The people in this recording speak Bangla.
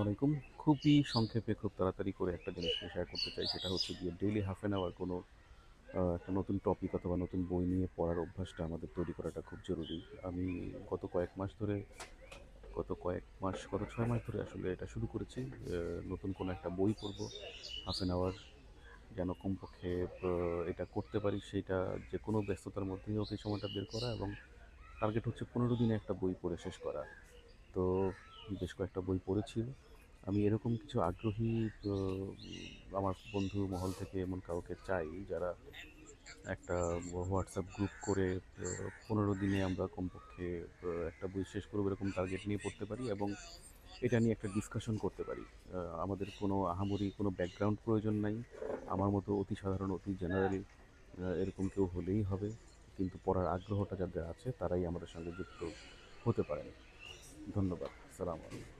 আলাইকুম। খুবই সংক্ষেপে খুব তাড়াতাড়ি করে একটা জিনিস নিয়ে শেয়ার করতে চাই। সেটা হচ্ছে গিয়ে ডেইলি হাফ অ্যান আওয়ার কোনো একটা নতুন টপিক অথবা নতুন বই নিয়ে পড়ার অভ্যাসটা আমাদের তৈরি করাটা খুব জরুরি। আমি গত কয়েক মাস ধরে গত ৬ মাস ধরে আসলে এটা শুরু করেছি। নতুন কোনো একটা বই পড়বো হাফ অ্যান আওয়ার যেন কমপক্ষে এটা করতে পারি সেইটা যেকোনো ব্যস্ততার মধ্যেই হোক এই সময়টা বের করা এবং টার্গেট হচ্ছে ১৫ দিনে একটা বই পড়ে শেষ করা। তো বেশ কয়েকটা বই পড়েছি। আমি এরকম কিছু আগ্রহী আ আমার বন্ধু মহল থেকে এমন কাউকে চাই যারা একটা হোয়াটসঅ্যাপ গ্রুপ করে ১৫ দিনে আমরা কমপক্ষে একটা বই শেষ করব এরকম টার্গেট নিয়ে পড়তে পারি এবং এটা নিয়ে একটা ডিসকাশন করতে পারি। আমাদের কোনো আহামরি কোনো ব্যাকগ্রাউন্ড প্রয়োজন নাই। আমার মতো অতি সাধারণ অতি জেনারেল এরকম কেউ হলেই হবে। কিন্তু পড়ার আগ্রহটা যাদের আছে তারাই আমাদের সঙ্গে যুক্ত হতে পারেন। ধন্যবাদ। সালাম আলাইকুম।